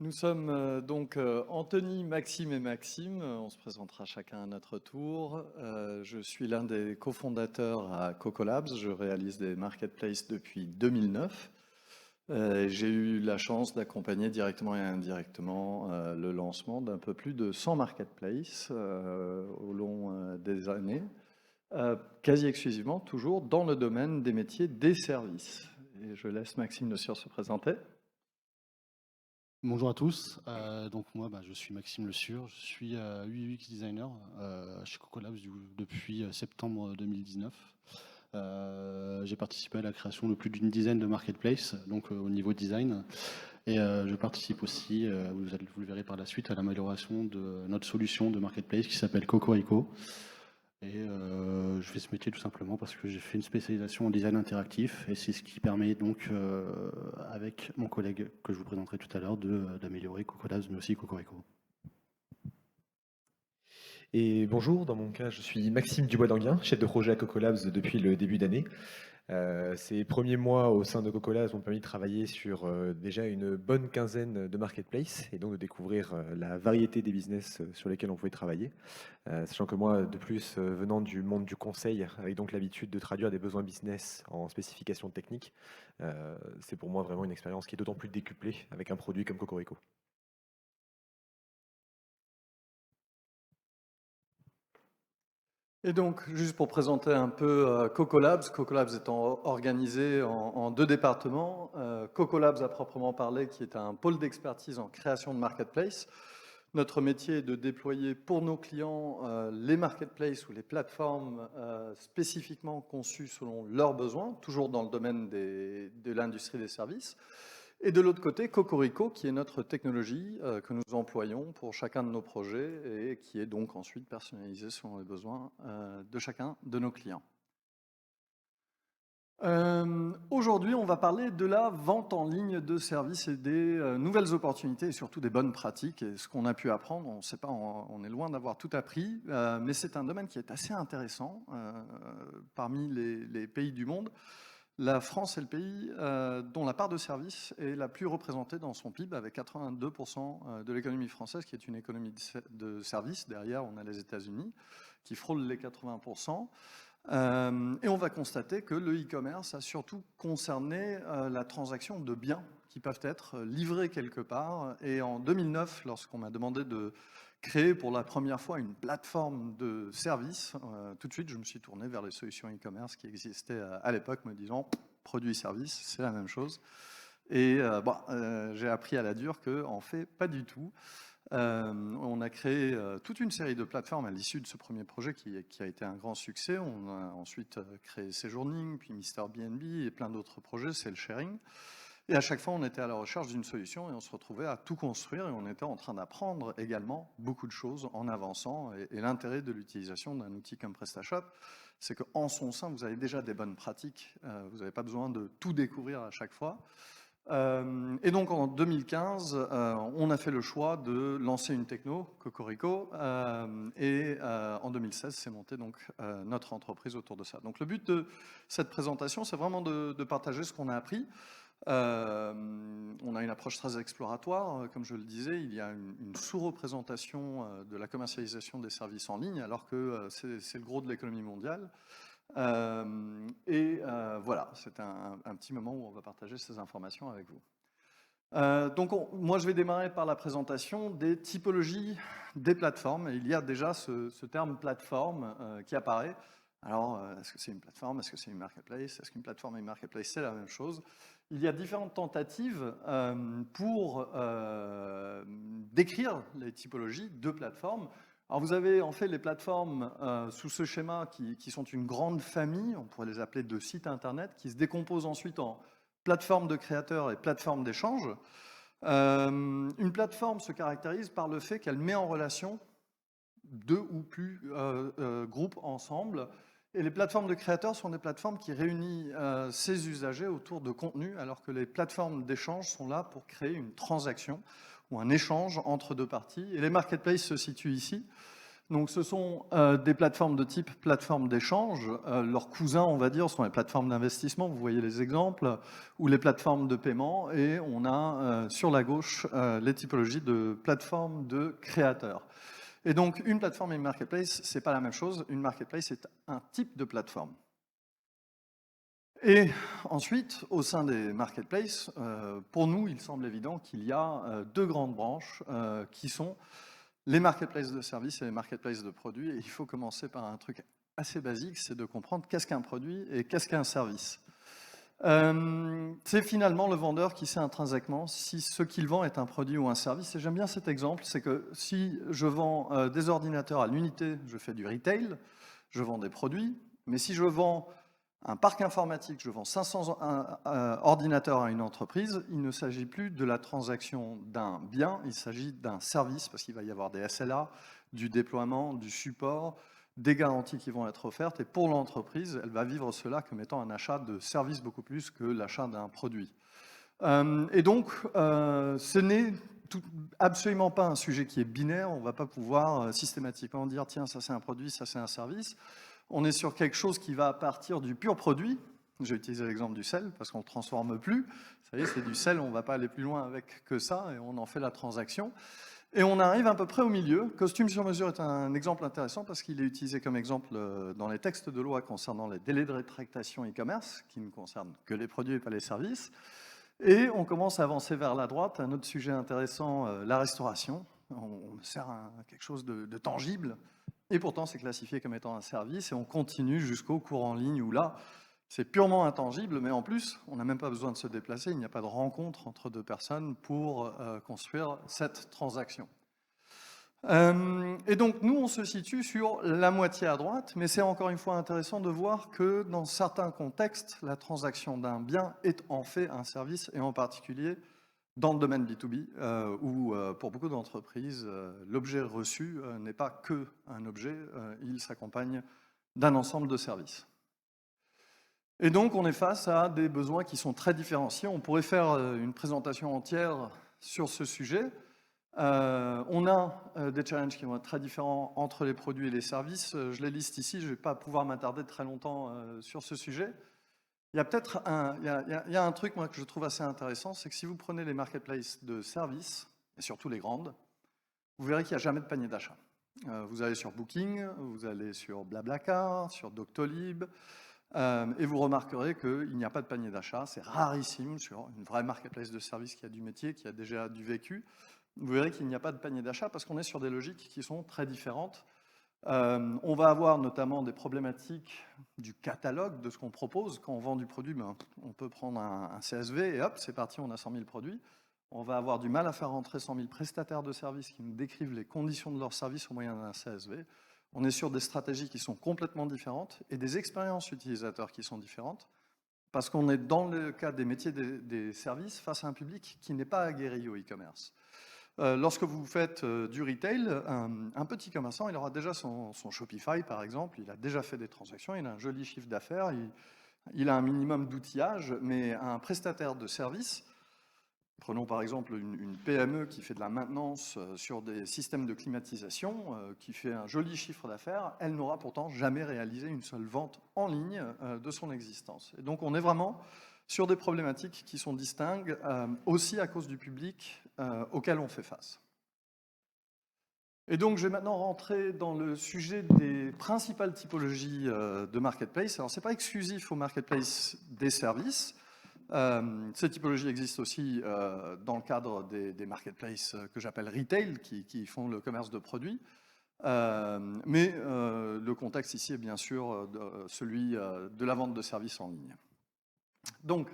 Nous sommes donc Anthony, Maxime et Maxime. On se présentera chacun à notre tour. Je suis l'un des cofondateurs à Cocolabs. Je réalise des marketplaces depuis 2009. J'ai eu la chance d'accompagner directement et indirectement le lancement d'un peu plus de 100 marketplaces au long des années, quasi exclusivement toujours dans le domaine des métiers des services. Et je laisse Maxime Le Sieur se présenter. Bonjour à tous, donc moi je suis Maxime Le Sieur, je suis UX designer chez Cocolabs depuis septembre 2019. J'ai participé à la création de plus d'une dizaine de marketplaces, donc au niveau design, et je participe aussi, vous le verrez par la suite, à l'amélioration de notre solution de marketplace qui s'appelle Cocorico. Et je fais ce métier tout simplement parce que j'ai fait une spécialisation en design interactif et c'est ce qui permet donc, avec mon collègue que je vous présenterai tout à l'heure, d'améliorer Cocolabs mais aussi Cocorico. Et bonjour, dans mon cas, je suis Maxime Dubois-Danguin, chef de projet à Cocolabs depuis le début d'année. Ces premiers mois au sein de Cocolabs m'ont permis de travailler sur déjà une bonne quinzaine de marketplaces et donc de découvrir la variété des business sur lesquels on pouvait travailler. Sachant que moi, de plus, venant du monde du conseil, avec donc l'habitude de traduire des besoins business en spécifications techniques, c'est pour moi vraiment une expérience qui est d'autant plus décuplée avec un produit comme Cocorico. Et donc, juste pour présenter un peu Cocolabs, Cocolabs étant organisé en deux départements, Cocolabs à proprement parler, qui est un pôle d'expertise en création de marketplace. Notre métier est de déployer pour nos clients les marketplaces ou les plateformes spécifiquement conçues selon leurs besoins, toujours dans le domaine de l'industrie des services. Et de l'autre côté, Cocorico, qui est notre technologie que nous employons pour chacun de nos projets et qui est donc ensuite personnalisée selon les besoins de chacun de nos clients. Aujourd'hui, on va parler de la vente en ligne de services et des nouvelles opportunités et surtout des bonnes pratiques. Et ce qu'on a pu apprendre, on ne sait pas, on est loin d'avoir tout appris, mais c'est un domaine qui est assez intéressant parmi les pays du monde. La France est le pays dont la part de services est la plus représentée dans son PIB, avec 82% de l'économie française, qui est une économie de services. Derrière, on a les États-Unis, qui frôlent les 80%. Et on va constater que le e-commerce a surtout concerné la transaction de biens qui peuvent être livrés quelque part. Et en 2009, lorsqu'on m'a demandé de créer pour la première fois une plateforme de services, tout de suite je me suis tourné vers les solutions e-commerce qui existaient à l'époque, me disant produit-service, c'est la même chose. Et j'ai appris à la dure qu'en fait, pas du tout. On a créé toute une série de plateformes à l'issue de ce premier projet qui a été un grand succès. On a ensuite créé Séjourning, puis MrBnB et plein d'autres projets, c'est le sharing. Et à chaque fois, on était à la recherche d'une solution et on se retrouvait à tout construire et on était en train d'apprendre également beaucoup de choses en avançant. Et l'intérêt de l'utilisation d'un outil comme PrestaShop, c'est qu'en son sein, vous avez déjà des bonnes pratiques. Vous n'avez pas besoin de tout découvrir à chaque fois. Et donc en 2015, on a fait le choix de lancer une techno, Cocorico, et en 2016, c'est monté donc notre entreprise autour de ça. Donc le but de cette présentation, c'est vraiment de partager ce qu'on a appris. On a une approche très exploratoire, comme je le disais, il y a une sous-représentation de la commercialisation des services en ligne, alors que c'est le gros de l'économie mondiale. Voilà, c'est un petit moment où on va partager ces informations avec vous. Donc moi je vais démarrer par la présentation des typologies des plateformes. Il y a déjà ce terme plateforme qui apparaît. Alors est-ce que c'est une plateforme, est-ce que c'est une marketplace, est-ce qu'une plateforme et une marketplace c'est la même chose? Il y a différentes tentatives pour décrire les typologies de plateformes. Alors vous avez en fait les plateformes sous ce schéma qui sont une grande famille, on pourrait les appeler de sites internet, qui se décomposent ensuite en plateforme de créateurs et plateforme d'échange. Une plateforme se caractérise par le fait qu'elle met en relation deux ou plus groupes ensemble. Et les plateformes de créateurs sont des plateformes qui réunissent ces usagers autour de contenus, alors que les plateformes d'échange sont là pour créer une transaction ou un échange entre deux parties. Et les marketplaces se situent ici. Donc, ce sont des plateformes de type plateforme d'échange. Leurs cousins, on va dire, sont les plateformes d'investissement. Vous voyez les exemples, ou les plateformes de paiement. Et on a sur la gauche les typologies de plateformes de créateurs. Et donc, une plateforme et une marketplace, c'est pas la même chose. Une marketplace est un type de plateforme. Et ensuite, au sein des marketplaces, pour nous, il semble évident qu'il y a deux grandes branches qui sont les marketplaces de services et les marketplaces de produits. Et il faut commencer par un truc assez basique, c'est de comprendre qu'est-ce qu'un produit et qu'est-ce qu'un service. C'est finalement le vendeur qui sait intrinsèquement si ce qu'il vend est un produit ou un service. Et j'aime bien cet exemple, c'est que si je vends des ordinateurs à l'unité, je fais du retail, je vends des produits. Mais si je vends un parc informatique, je vends 500 ordinateurs à une entreprise, il ne s'agit plus de la transaction d'un bien, il s'agit d'un service, parce qu'il va y avoir des SLA, du déploiement, du support, des garanties qui vont être offertes, et pour l'entreprise, elle va vivre cela comme étant un achat de service beaucoup plus que l'achat d'un produit. Et donc, ce n'est absolument pas un sujet qui est binaire, on ne va pas pouvoir systématiquement dire, tiens, ça c'est un produit, ça c'est un service. On est sur quelque chose qui va partir du pur produit. J'ai utilisé l'exemple du sel parce qu'on ne le transforme plus. Ça y est, c'est du sel, on ne va pas aller plus loin avec que ça et on en fait la transaction. Et on arrive à peu près au milieu. Costume sur mesure est un exemple intéressant parce qu'il est utilisé comme exemple dans les textes de loi concernant les délais de rétractation e-commerce, qui ne concernent que les produits et pas les services. Et on commence à avancer vers la droite. Un autre sujet intéressant, la restauration. On sert à quelque chose de tangible. Et pourtant, c'est classifié comme étant un service, et on continue jusqu'au cours en ligne, où là, c'est purement intangible, mais en plus, on n'a même pas besoin de se déplacer, il n'y a pas de rencontre entre deux personnes pour construire cette transaction. Et donc, nous, on se situe sur la moitié à droite, mais c'est encore une fois intéressant de voir que dans certains contextes, la transaction d'un bien est en fait un service, et en particulier dans le domaine B2B, où pour beaucoup d'entreprises, l'objet reçu n'est pas que un objet, il s'accompagne d'un ensemble de services. Et donc, on est face à des besoins qui sont très différenciés. On pourrait faire une présentation entière sur ce sujet. On a des challenges qui vont être très différents entre les produits et les services. Je les liste ici, je ne vais pas pouvoir m'attarder très longtemps sur ce sujet. Il y a peut-être un truc moi, que je trouve assez intéressant, c'est que si vous prenez les marketplaces de services, et surtout les grandes, vous verrez qu'il n'y a jamais de panier d'achat. Vous allez sur Booking, vous allez sur Blablacar, sur Doctolib, et vous remarquerez qu'il n'y a pas de panier d'achat. C'est rarissime sur une vraie marketplace de services qui a du métier, qui a déjà du vécu. Vous verrez qu'il n'y a pas de panier d'achat parce qu'on est sur des logiques qui sont très différentes. On va avoir notamment des problématiques du catalogue de ce qu'on propose. Quand on vend du produit, on peut prendre un CSV et hop, c'est parti, on a 100 000 produits. On va avoir du mal à faire rentrer 100 000 prestataires de services qui nous décrivent les conditions de leur service au moyen d'un CSV. On est sur des stratégies qui sont complètement différentes et des expériences utilisateurs qui sont différentes parce qu'on est dans le cas des métiers des services face à un public qui n'est pas aguerri au e-commerce. Lorsque vous faites du retail, un petit commerçant, il aura déjà son Shopify, par exemple, il a déjà fait des transactions, il a un joli chiffre d'affaires, il a un minimum d'outillage, mais un prestataire de service, prenons par exemple une PME qui fait de la maintenance sur des systèmes de climatisation, qui fait un joli chiffre d'affaires, elle n'aura pourtant jamais réalisé une seule vente en ligne de son existence. Et donc on est vraiment sur des problématiques qui sont distinctes, aussi à cause du public auquel on fait face. Et donc, je vais maintenant rentrer dans le sujet des principales typologies de marketplace. Alors, ce n'est pas exclusif au marketplace des services. Ces typologies existent aussi dans le cadre des marketplaces que j'appelle retail, qui font le commerce de produits. Mais le contexte ici est bien sûr celui de la vente de services en ligne. Donc,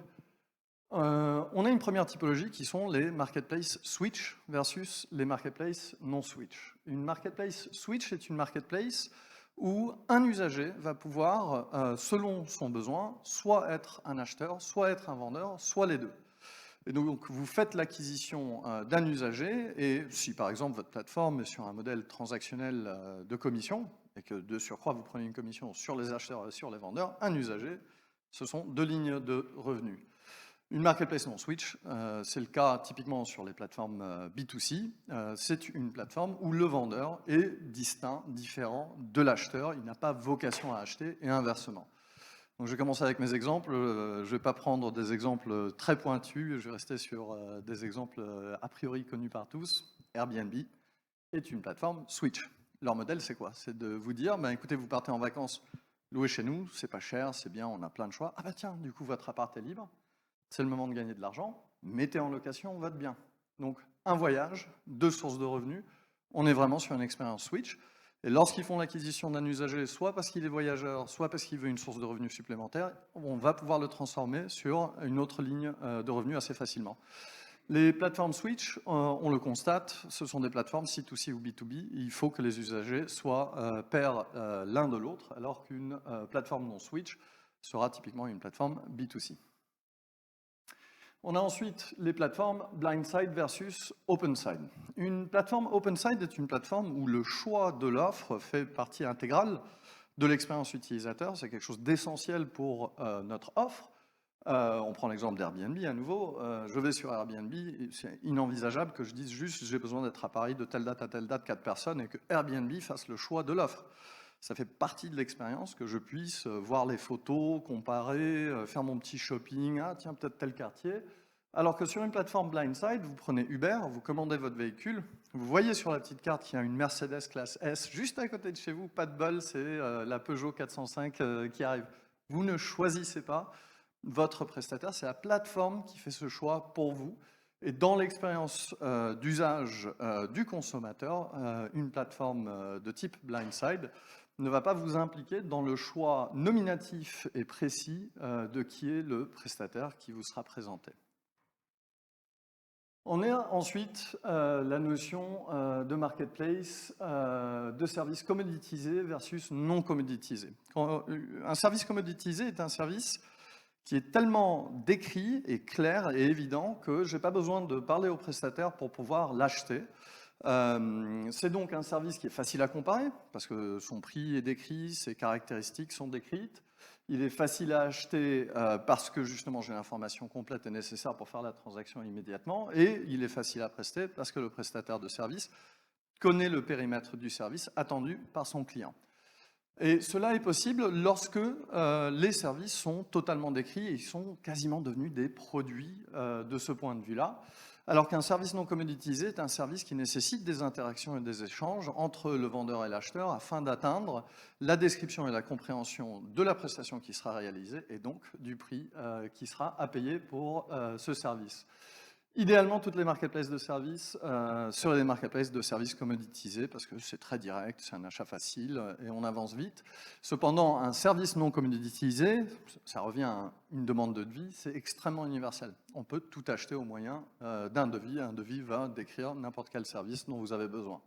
on a une première typologie qui sont les marketplaces switch versus les marketplaces non switch. Une marketplace switch est une marketplace où un usager va pouvoir, selon son besoin, soit être un acheteur, soit être un vendeur, soit les deux. Et donc, vous faites l'acquisition d'un usager, et si par exemple votre plateforme est sur un modèle transactionnel de commission, et que de surcroît vous prenez une commission sur les acheteurs et sur les vendeurs, un usager, ce sont deux lignes de revenus. Une marketplace non switch, c'est le cas typiquement sur les plateformes B2C. C'est une plateforme où le vendeur est distinct, différent de l'acheteur. Il n'a pas vocation à acheter et inversement. Donc je vais commencer avec mes exemples. Je ne vais pas prendre des exemples très pointus. Je vais rester sur des exemples a priori connus par tous. Airbnb est une plateforme switch. Leur modèle, c'est quoi? C'est de vous dire, ben, écoutez, vous partez en vacances, louez chez nous, c'est pas cher, c'est bien, on a plein de choix. Ah bah tiens, du coup, votre appart est libre. C'est le moment de gagner de l'argent, mettez en location votre bien. Donc, un voyage, 2 sources de revenus, on est vraiment sur une expérience switch. Et lorsqu'ils font l'acquisition d'un usager, soit parce qu'il est voyageur, soit parce qu'il veut une source de revenus supplémentaire, on va pouvoir le transformer sur une autre ligne de revenus assez facilement. Les plateformes switch, on le constate, ce sont des plateformes C2C ou B2B. Il faut que les usagers soient pairs l'un de l'autre, alors qu'une plateforme non switch sera typiquement une plateforme B2C. On a ensuite les plateformes Blindside versus OpenSide. Une plateforme OpenSide est une plateforme où le choix de l'offre fait partie intégrale de l'expérience utilisateur. C'est quelque chose d'essentiel pour notre offre. On prend l'exemple d'Airbnb à nouveau. Je vais sur Airbnb, c'est inenvisageable que je dise juste j'ai besoin d'être à Paris de telle date à telle date, 4 personnes, et que Airbnb fasse le choix de l'offre. Ça fait partie de l'expérience que je puisse voir les photos, comparer, faire mon petit shopping, ah tiens, peut-être tel quartier. Alors que sur une plateforme Blindside, vous prenez Uber, vous commandez votre véhicule, vous voyez sur la petite carte qu'il y a une Mercedes classe S juste à côté de chez vous, pas de bol, c'est la Peugeot 405 qui arrive. Vous ne choisissez pas votre prestataire, c'est la plateforme qui fait ce choix pour vous. Et dans l'expérience d'usage du consommateur, une plateforme de type Blindside ne va pas vous impliquer dans le choix nominatif et précis de qui est le prestataire qui vous sera présenté. On a ensuite la notion de marketplace, de service commoditisé versus non commoditisé. Un service commoditisé est un service qui est tellement décrit et clair et évident que je n'ai pas besoin de parler au prestataire pour pouvoir l'acheter. C'est donc un service qui est facile à comparer, parce que son prix est décrit, ses caractéristiques sont décrites. Il est facile à acheter parce que justement j'ai l'information complète et nécessaire pour faire la transaction immédiatement. Et il est facile à prester parce que le prestataire de service connaît le périmètre du service attendu par son client. Et cela est possible lorsque les services sont totalement décrits et ils sont quasiment devenus des produits de ce point de vue-là. Alors qu'un service non commoditisé est un service qui nécessite des interactions et des échanges entre le vendeur et l'acheteur afin d'atteindre la description et la compréhension de la prestation qui sera réalisée et donc du prix qui sera à payer pour ce service. Idéalement, toutes les marketplaces de services seraient des marketplaces de services commoditisés parce que c'est très direct, c'est un achat facile et on avance vite. Cependant, un service non commoditisé, ça revient à une demande de devis, c'est extrêmement universel. On peut tout acheter au moyen d'un devis. Un devis va décrire n'importe quel service dont vous avez besoin.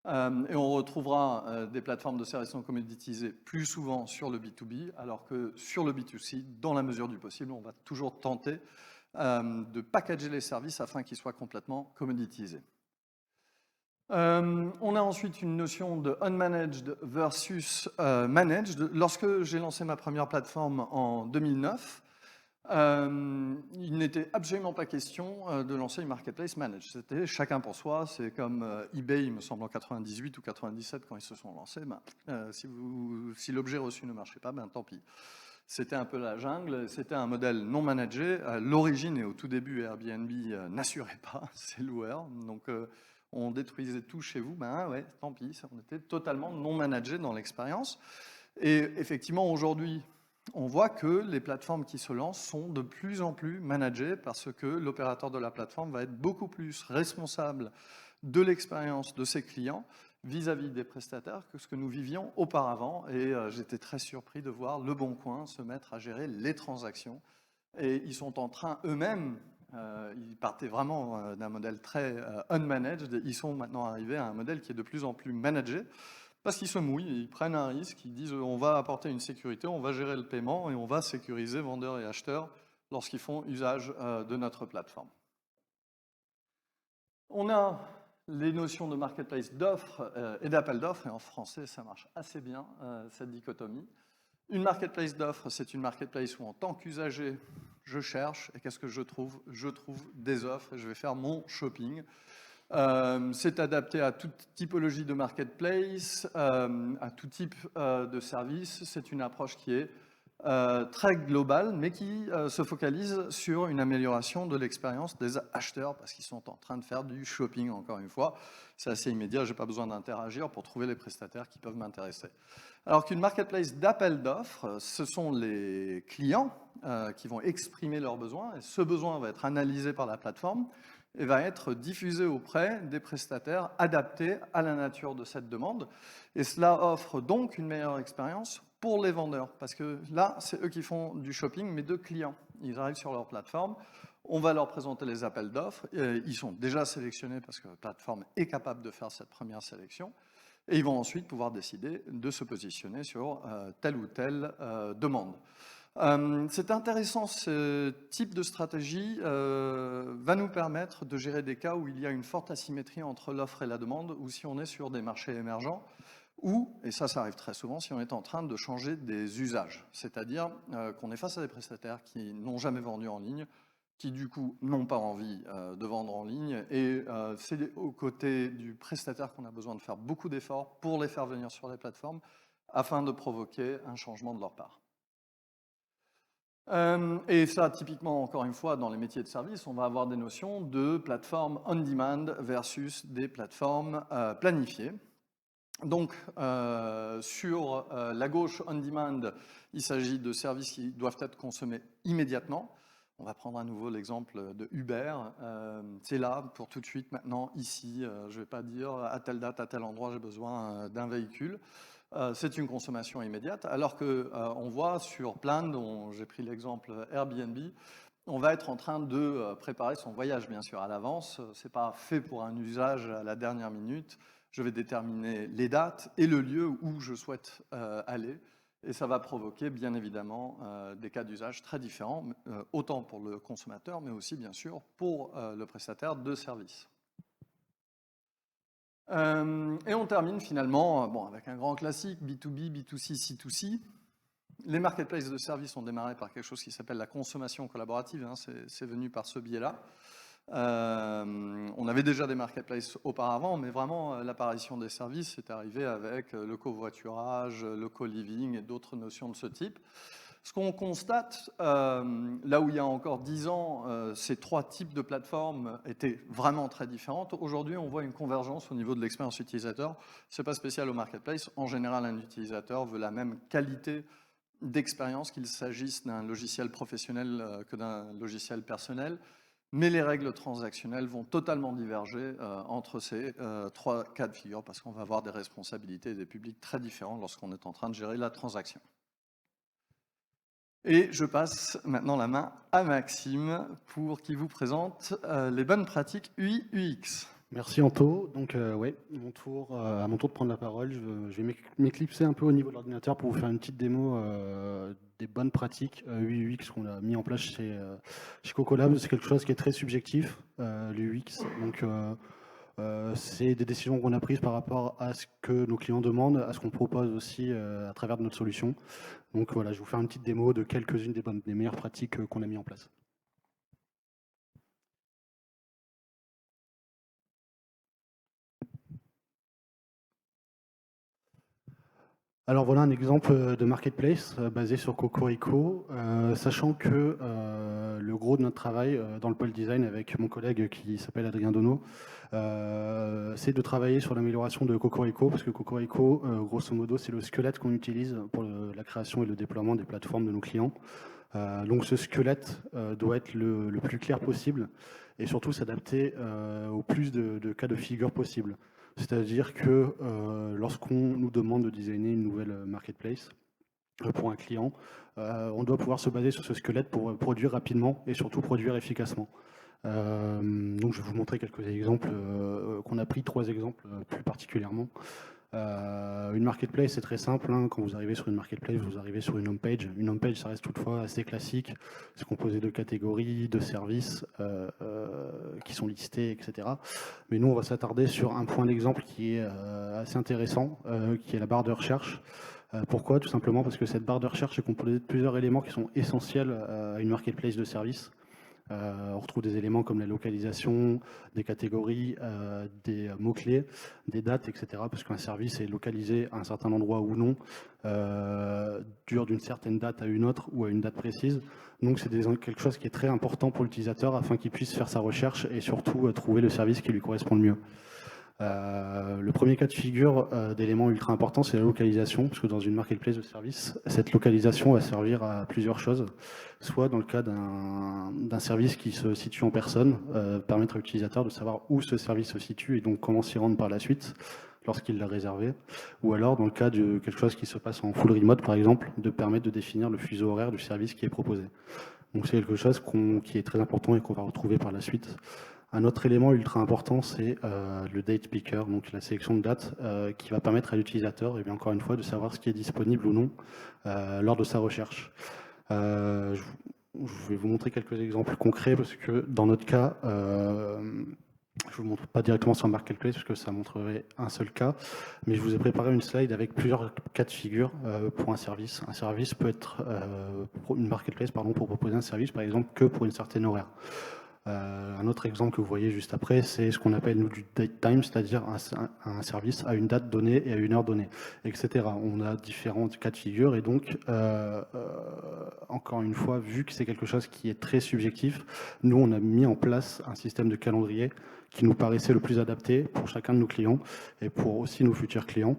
Et on retrouvera des plateformes de services non commoditisés plus souvent sur le B2B, alors que sur le B2C, dans la mesure du possible, on va toujours tenter de packager les services afin qu'ils soient complètement commoditisés. On a ensuite une notion de unmanaged versus managed. Lorsque j'ai lancé ma première plateforme en 2009, il n'était absolument pas question de lancer une marketplace managed. C'était chacun pour soi. C'est comme eBay, il me semble, en 98 ou 97, quand ils se sont lancés. Si l'objet reçu ne marchait pas, tant pis. C'était un peu la jungle, c'était un modèle non managé. À l'origine et au tout début, Airbnb n'assurait pas ses loueurs. Donc, on détruisait tout chez vous. Ouais, tant pis, on était totalement non managé dans l'expérience. Et effectivement, aujourd'hui, on voit que les plateformes qui se lancent sont de plus en plus managées parce que l'opérateur de la plateforme va être beaucoup plus responsable de l'expérience de ses clients vis-à-vis des prestataires que ce que nous vivions auparavant. Et j'étais très surpris de voir Le Bon Coin se mettre à gérer les transactions. Et ils sont en train eux-mêmes, ils partaient vraiment d'un modèle très unmanaged, ils sont maintenant arrivés à un modèle qui est de plus en plus managé, parce qu'ils se mouillent, ils prennent un risque, ils disent on va apporter une sécurité, on va gérer le paiement et on va sécuriser vendeurs et acheteurs lorsqu'ils font usage de notre plateforme. On a les notions de marketplace d'offres et d'appel d'offres, et en français, ça marche assez bien, cette dichotomie. Une marketplace d'offres, c'est une marketplace où, en tant qu'usager, je cherche, et qu'est-ce que je trouve? Je trouve des offres, et je vais faire mon shopping. C'est adapté à toute typologie de marketplace, à tout type de service. C'est une approche qui est très globale, mais qui se focalise sur une amélioration de l'expérience des acheteurs, parce qu'ils sont en train de faire du shopping, encore une fois. C'est assez immédiat, je n'ai pas besoin d'interagir pour trouver les prestataires qui peuvent m'intéresser. Alors qu'une marketplace d'appel d'offres, ce sont les clients qui vont exprimer leurs besoins, et ce besoin va être analysé par la plateforme, et va être diffusé auprès des prestataires adaptés à la nature de cette demande. Et cela offre donc une meilleure expérience pour les vendeurs, parce que là, c'est eux qui font du shopping, mais de clients. Ils arrivent sur leur plateforme, on va leur présenter les appels d'offres, ils sont déjà sélectionnés parce que la plateforme est capable de faire cette première sélection, et ils vont ensuite pouvoir décider de se positionner sur telle ou telle demande. C'est intéressant, ce type de stratégie va nous permettre de gérer des cas où il y a une forte asymétrie entre l'offre et la demande, ou si on est sur des marchés émergents, ou, et ça arrive très souvent, si on est en train de changer des usages, c'est-à-dire qu'on est face à des prestataires qui n'ont jamais vendu en ligne, qui du coup n'ont pas envie de vendre en ligne, et c'est aux côtés du prestataire qu'on a besoin de faire beaucoup d'efforts pour les faire venir sur les plateformes, afin de provoquer un changement de leur part. Et ça, typiquement, encore une fois, dans les métiers de service, on va avoir des notions de plateformes on-demand versus des plateformes planifiées. Donc, sur la gauche, on-demand, il s'agit de services qui doivent être consommés immédiatement. On va prendre à nouveau l'exemple de Uber. C'est là, pour tout de suite, maintenant, ici. Je ne vais pas dire à telle date, à tel endroit, j'ai besoin d'un véhicule. C'est une consommation immédiate, alors qu'on voit sur plein, dont j'ai pris l'exemple Airbnb, on va être en train de préparer son voyage, bien sûr, à l'avance. Ce n'est pas fait pour un usage à la dernière minute. Je vais déterminer les dates et le lieu où je souhaite aller. Et ça va provoquer, bien évidemment, des cas d'usage très différents, autant pour le consommateur, mais aussi, bien sûr, pour le prestataire de service. Et on termine finalement avec un grand classique, B2B, B2C, C2C. Les marketplaces de services ont démarré par quelque chose qui s'appelle la consommation collaborative, hein, c'est venu par ce biais-là. On avait déjà des marketplaces auparavant, mais vraiment l'apparition des services est arrivée avec le covoiturage, le co-living et d'autres notions de ce type. Ce qu'on constate, là où il y a encore 10 ans, ces trois types de plateformes étaient vraiment très différentes. Aujourd'hui, on voit une convergence au niveau de l'expérience utilisateur. Ce n'est pas spécial au marketplace. En général, un utilisateur veut la même qualité d'expérience, qu'il s'agisse d'un logiciel professionnel que d'un logiciel personnel. Mais les règles transactionnelles vont totalement diverger entre ces trois cas de figure, parce qu'on va avoir des responsabilités et des publics très différents lorsqu'on est en train de gérer la transaction. Et je passe maintenant la main à Maxime pour qu'il vous présente les bonnes pratiques UI UX. Merci Anto. Donc ouais, à mon tour de prendre la parole, je vais m'éclipser un peu au niveau de l'ordinateur pour vous faire une petite démo des bonnes pratiques UI UX qu'on a mis en place chez Cocolab. C'est quelque chose qui est très subjectif, l'UX. Donc c'est des décisions qu'on a prises par rapport à ce que nos clients demandent, à ce qu'on propose aussi à travers de notre solution. Donc voilà, je vais vous faire une petite démo de quelques-unes des meilleures pratiques qu'on a mis en place. Alors voilà un exemple de marketplace basé sur Cocorico, sachant que le gros de notre travail dans le pôle design avec mon collègue qui s'appelle Adrien Donneau, c'est de travailler sur l'amélioration de Cocorico, parce que Cocorico, grosso modo, c'est le squelette qu'on utilise pour la création et le déploiement des plateformes de nos clients. Donc ce squelette doit être le plus clair possible et surtout s'adapter au plus de cas de figure possible. C'est-à-dire que lorsqu'on nous demande de designer une nouvelle marketplace pour un client, on doit pouvoir se baser sur ce squelette pour produire rapidement et surtout produire efficacement. Donc je vais vous montrer quelques exemples qu'on a pris, 3 exemples plus particulièrement. Une marketplace, c'est très simple. Hein. Quand vous arrivez sur une marketplace, vous arrivez sur une homepage. Une homepage, ça reste toutefois assez classique. C'est composé de catégories, de services qui sont listés, etc. Mais nous, on va s'attarder sur un point d'exemple qui est assez intéressant, qui est la barre de recherche. Pourquoi? Tout simplement parce que cette barre de recherche est composée de plusieurs éléments qui sont essentiels à une marketplace de services. On retrouve des éléments comme la localisation, des catégories, des mots-clés, des dates, etc. Parce qu'un service est localisé à un certain endroit ou non, dure d'une certaine date à une autre ou à une date précise. Donc c'est quelque chose qui est très important pour l'utilisateur afin qu'il puisse faire sa recherche et surtout trouver le service qui lui correspond le mieux. Le premier cas de figure d'éléments ultra importants, c'est la localisation, parce que dans une marketplace de service, cette localisation va servir à plusieurs choses. Soit dans le cas d'un service qui se situe en personne, permettre à l'utilisateur de savoir où ce service se situe et donc comment s'y rendre par la suite lorsqu'il l'a réservé. Ou alors dans le cas de quelque chose qui se passe en full remote, par exemple, de permettre de définir le fuseau horaire du service qui est proposé. Donc c'est quelque chose qui est très important et qu'on va retrouver par la suite. Un autre élément ultra important, c'est le date picker, donc la sélection de dates qui va permettre à l'utilisateur, et bien encore une fois, de savoir ce qui est disponible ou non lors de sa recherche. Je vais vous montrer quelques exemples concrets parce que dans notre cas, je ne vous montre pas directement sur Marketplace parce que ça montrerait un seul cas, mais je vous ai préparé une slide avec plusieurs cas de figure pour un service. Un service peut être une Marketplace pour proposer un service, par exemple, que pour une certaine horaire. Un autre exemple que vous voyez juste après, c'est ce qu'on appelle nous du date time, c'est-à-dire un service à une date donnée et à une heure donnée, etc. On a différents cas de figure et donc, encore une fois, vu que c'est quelque chose qui est très subjectif, nous on a mis en place un système de calendrier qui nous paraissait le plus adapté pour chacun de nos clients et pour aussi nos futurs clients.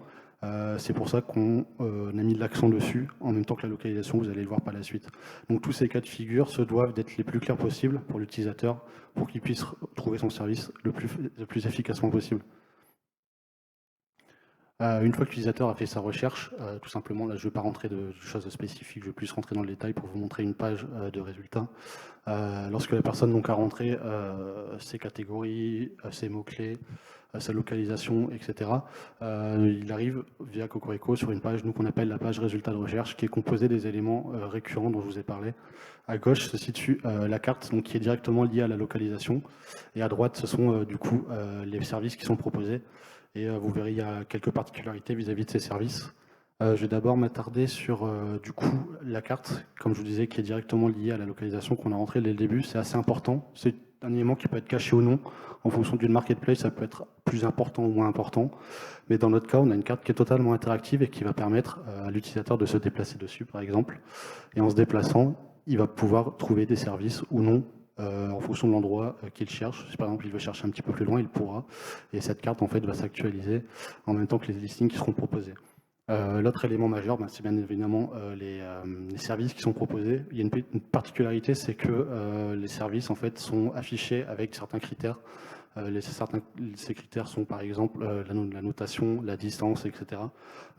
C'est pour ça qu'on a mis de l'accent dessus, en même temps que la localisation, vous allez le voir par la suite. Donc tous ces cas de figure se doivent d'être les plus clairs possibles pour l'utilisateur, pour qu'il puisse trouver son service le plus efficacement possible. Une fois que l'utilisateur a fait sa recherche, tout simplement, là je ne vais pas rentrer de choses spécifiques, je vais plus rentrer dans le détail pour vous montrer une page de résultats. Lorsque la personne donc a rentré ses catégories, ses mots-clés, sa localisation, etc., il arrive via Cocorico sur une page qu'on appelle la page résultats de recherche, qui est composée des éléments récurrents dont je vous ai parlé. À gauche se situe la carte donc, qui est directement liée à la localisation, et à droite ce sont du coup les services qui sont proposés. Et vous verrez, il y a quelques particularités vis-à-vis de ces services. Je vais d'abord m'attarder sur du coup la carte, comme je vous disais, qui est directement liée à la localisation qu'on a rentrée dès le début. C'est assez important. C'est un élément qui peut être caché ou non. En fonction d'une marketplace, ça peut être plus important ou moins important. Mais dans notre cas, on a une carte qui est totalement interactive et qui va permettre à l'utilisateur de se déplacer dessus, par exemple. Et en se déplaçant, il va pouvoir trouver des services ou non en fonction de l'endroit qu'il cherche. Si par exemple il veut chercher un petit peu plus loin, il pourra. Et cette carte en fait va s'actualiser en même temps que les listings qui seront proposés. L'autre élément majeur, c'est bien évidemment les services qui sont proposés. Il y a une particularité, c'est que les services en fait sont affichés avec certains critères. Ces critères sont par exemple la notation, la distance, etc.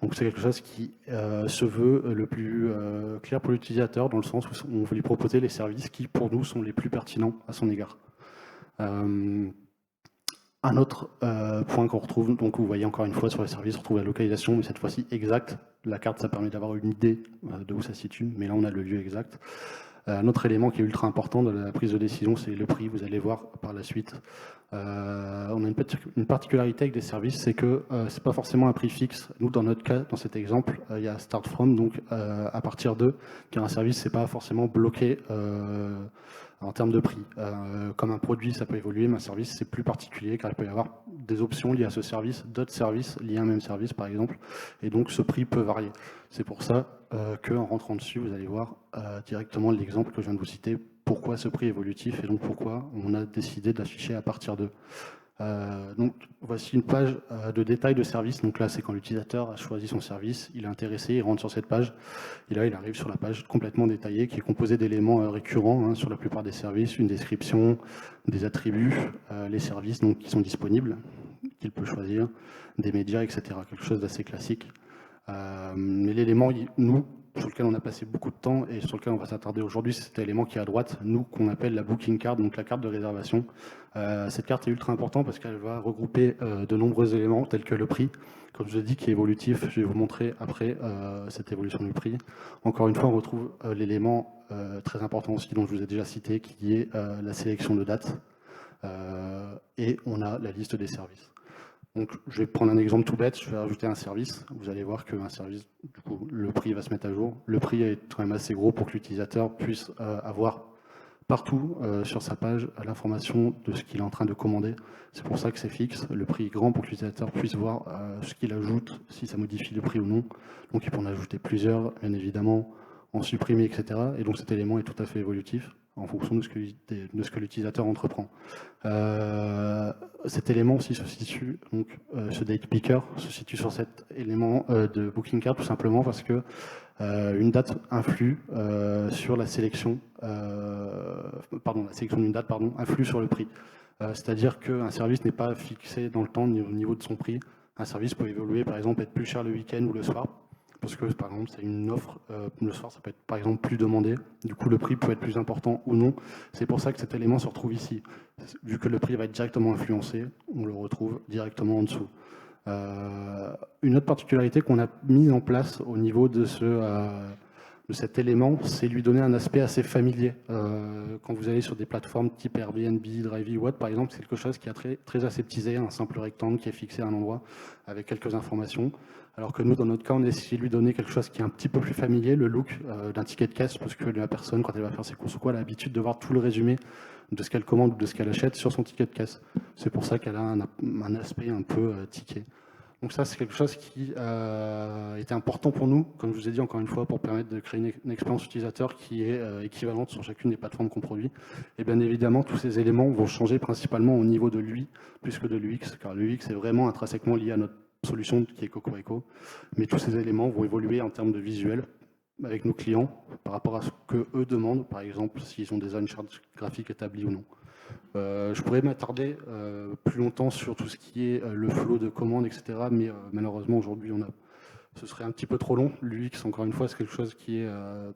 Donc c'est quelque chose qui se veut le plus clair pour l'utilisateur, dans le sens où on veut lui proposer les services qui pour nous sont les plus pertinents à son égard. Un autre point qu'on retrouve, donc vous voyez encore une fois sur les services, on retrouve la localisation, mais cette fois-ci exacte. La carte, ça permet d'avoir une idée de où ça se situe, mais là on a le lieu exact. Un autre élément qui est ultra important dans la prise de décision, c'est le prix. Vous allez voir par la suite. On a une particularité avec des services, c'est que c'est pas forcément un prix fixe. Nous, dans notre cas, dans cet exemple, il y a Start From, donc à partir de, car un service, c'est pas forcément bloqué en termes de prix. Comme un produit, ça peut évoluer, mais un service, c'est plus particulier, car il peut y avoir des options liées à ce service, d'autres services liés à un même service, par exemple, et donc ce prix peut varier. C'est pour ça qu'en rentrant dessus, vous allez voir directement l'exemple que je viens de vous citer, pourquoi ce prix évolutif, et donc pourquoi on a décidé d'afficher à partir de. Donc voici une page de détail de service. Donc là, c'est quand l'utilisateur a choisi son service, il est intéressé, il rentre sur cette page, et là, il arrive sur la page complètement détaillée qui est composée d'éléments récurrents sur la plupart des services, une description, des attributs, les services donc, qui sont disponibles, qu'il peut choisir, des médias, etc. Quelque chose d'assez classique. Mais l'élément, nous, sur lequel on a passé beaucoup de temps et sur lequel on va s'attarder aujourd'hui, c'est cet élément qui est à droite, nous, qu'on appelle la booking card, donc la carte de réservation. Cette carte est ultra importante parce qu'elle va regrouper de nombreux éléments tels que le prix, comme je l'ai dit, qui est évolutif. Je vais vous montrer après cette évolution du prix. Encore une fois, on retrouve l'élément très important aussi, dont je vous ai déjà cité, qui est la sélection de dates. Et on a la liste des services. Donc, je vais prendre un exemple tout bête, je vais rajouter un service. Vous allez voir qu'un service, du coup, le prix va se mettre à jour. Le prix est quand même assez gros pour que l'utilisateur puisse avoir partout sur sa page l'information de ce qu'il est en train de commander. C'est pour ça que c'est fixe. Le prix est grand pour que l'utilisateur puisse voir ce qu'il ajoute, si ça modifie le prix ou non. Donc, il peut en ajouter plusieurs, bien évidemment, en supprimer, etc. Et donc, cet élément est tout à fait évolutif en fonction de ce que l'utilisateur entreprend. Cet élément aussi se situe, donc ce date picker se situe sur cet élément de booking card tout simplement parce que une date influe sur la sélection, la sélection d'une date influe sur le prix. C'est-à-dire qu'un service n'est pas fixé dans le temps au niveau de son prix. Un service peut évoluer, par exemple, être plus cher le week-end ou le soir. Parce que, par exemple, c'est une offre, le soir, ça peut être, par exemple, plus demandé. Du coup, le prix peut être plus important ou non. C'est pour ça que cet élément se retrouve ici. Vu que le prix va être directement influencé, on le retrouve directement en dessous. Une autre particularité qu'on a mise en place au niveau de cet élément, c'est lui donner un aspect assez familier. Quand vous allez sur des plateformes type Airbnb, Drivey ou autre, par exemple, c'est quelque chose qui est très, très aseptisé, un simple rectangle qui est fixé à un endroit avec quelques informations. Alors que nous, dans notre cas, on a essayé de lui donner quelque chose qui est un petit peu plus familier, le look d'un ticket de caisse, parce que la personne, quand elle va faire ses courses ou quoi, elle a l'habitude de voir tout le résumé de ce qu'elle commande ou de ce qu'elle achète sur son ticket de caisse. C'est pour ça qu'elle a un aspect un peu ticket. Donc ça, c'est quelque chose qui était important pour nous, comme je vous ai dit encore une fois, pour permettre de créer une expérience utilisateur qui est équivalente sur chacune des plateformes qu'on produit. Et bien évidemment, tous ces éléments vont changer principalement au niveau de l'UI, plus que de l'UX, car l'UX est vraiment intrinsèquement lié à notre solution qui est Cocorico. Mais tous ces éléments vont évoluer en termes de visuel avec nos clients par rapport à ce qu'eux demandent, par exemple s'ils ont des zones chartes graphiques établies ou non. Je pourrais m'attarder plus longtemps sur tout ce qui est le flow de commandes, etc. Mais malheureusement, aujourd'hui, ce serait un petit peu trop long. L'UX, encore une fois, c'est quelque chose qui est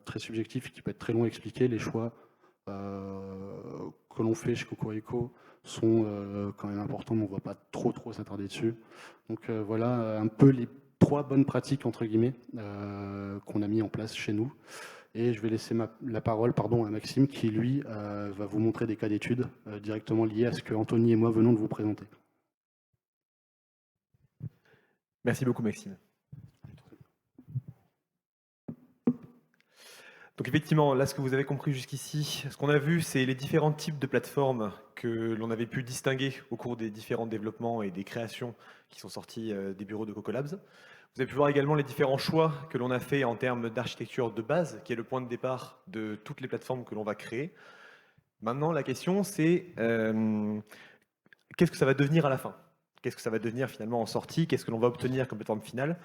très subjectif et qui peut être très long à expliquer. Les choix que l'on fait chez Cocorico sont quand même importants, mais on ne va pas trop s'attarder dessus. Donc voilà un peu les 3 bonnes pratiques, entre guillemets, qu'on a mis en place chez nous. Et je vais laisser la parole à Maxime qui, lui, va vous montrer des cas d'études directement liés à ce que Anthony et moi venons de vous présenter. Merci beaucoup, Maxime. Donc effectivement, là, ce que vous avez compris jusqu'ici, ce qu'on a vu, c'est les différents types de plateformes que l'on avait pu distinguer au cours des différents développements et des créations qui sont sorties des bureaux de Cocolabs. Vous avez pu voir également les différents choix que l'on a fait en termes d'architecture de base, qui est le point de départ de toutes les plateformes que l'on va créer. Maintenant, la question, c'est qu'est-ce que ça va devenir à la fin ? Qu'est-ce que ça va devenir finalement en sortie? Qu'est-ce que l'on va obtenir comme plateforme finale?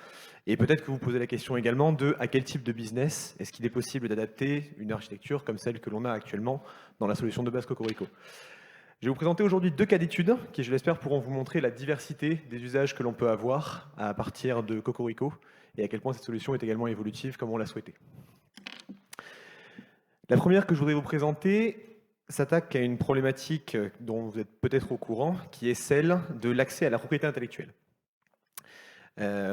Et peut-être que vous posez la question également de à quel type de business est-ce qu'il est possible d'adapter une architecture comme celle que l'on a actuellement dans la solution de base Cocorico. Je vais vous présenter aujourd'hui 2 cas d'études qui, je l'espère, pourront vous montrer la diversité des usages que l'on peut avoir à partir de Cocorico et à quel point cette solution est également évolutive comme on l'a souhaité. La première que je voudrais vous présenter s'attaque à une problématique dont vous êtes peut-être au courant, qui est celle de l'accès à la propriété intellectuelle.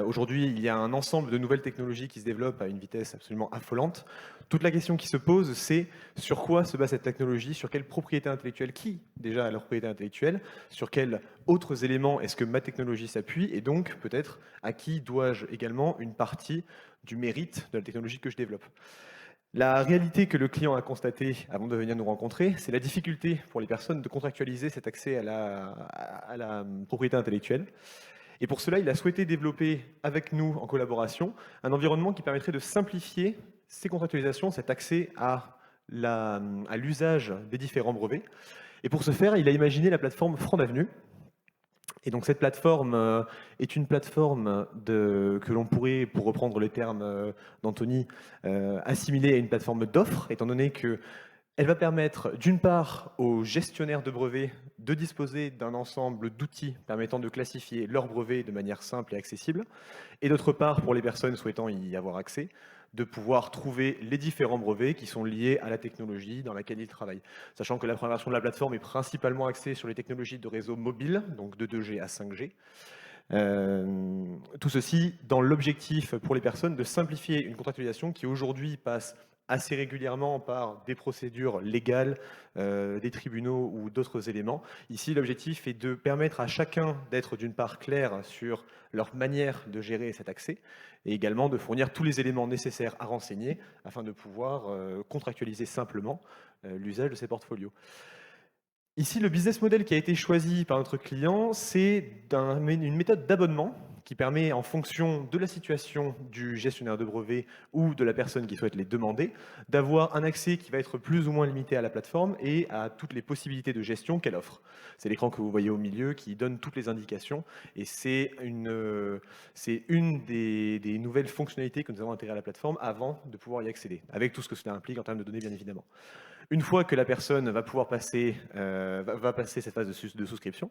Aujourd'hui, il y a un ensemble de nouvelles technologies qui se développent à une vitesse absolument affolante. Toute la question qui se pose, c'est sur quoi se base cette technologie, sur quelle propriété intellectuelle, qui déjà a la propriété intellectuelle, sur quels autres éléments est-ce que ma technologie s'appuie, et donc peut-être à qui dois-je également une partie du mérite de la technologie que je développe. La réalité que le client a constatée avant de venir nous rencontrer, c'est la difficulté pour les personnes de contractualiser cet accès à la propriété intellectuelle. Et pour cela, il a souhaité développer avec nous, en collaboration, un environnement qui permettrait de simplifier ces contractualisations, cet accès à l'usage des différents brevets. Et pour ce faire, il a imaginé la plateforme Front d'Avenue. Et donc cette plateforme est une plateforme que l'on pourrait, pour reprendre les termes d'Anthony, assimiler à une plateforme d'offres, étant donné qu'elle va permettre d'une part aux gestionnaires de brevets de disposer d'un ensemble d'outils permettant de classifier leurs brevets de manière simple et accessible, et d'autre part pour les personnes souhaitant y avoir accès, de pouvoir trouver les différents brevets qui sont liés à la technologie dans laquelle ils travaillent. Sachant que la première version de la plateforme est principalement axée sur les technologies de réseau mobile, donc de 2G à 5G. Tout ceci dans l'objectif pour les personnes de simplifier une contractualisation qui aujourd'hui passe assez régulièrement par des procédures légales, des tribunaux ou d'autres éléments. Ici, l'objectif est de permettre à chacun d'être d'une part clair sur leur manière de gérer cet accès et également de fournir tous les éléments nécessaires à renseigner afin de pouvoir contractualiser simplement l'usage de ces portfolios. Ici, le business model qui a été choisi par notre client, c'est une méthode d'abonnement qui permet, en fonction de la situation du gestionnaire de brevets ou de la personne qui souhaite les demander, d'avoir un accès qui va être plus ou moins limité à la plateforme et à toutes les possibilités de gestion qu'elle offre. C'est l'écran que vous voyez au milieu qui donne toutes les indications et c'est une des nouvelles fonctionnalités que nous avons intégrées à la plateforme avant de pouvoir y accéder, avec tout ce que cela implique en termes de données, bien évidemment. Une fois que la personne va pouvoir passer, va passer cette phase de souscription,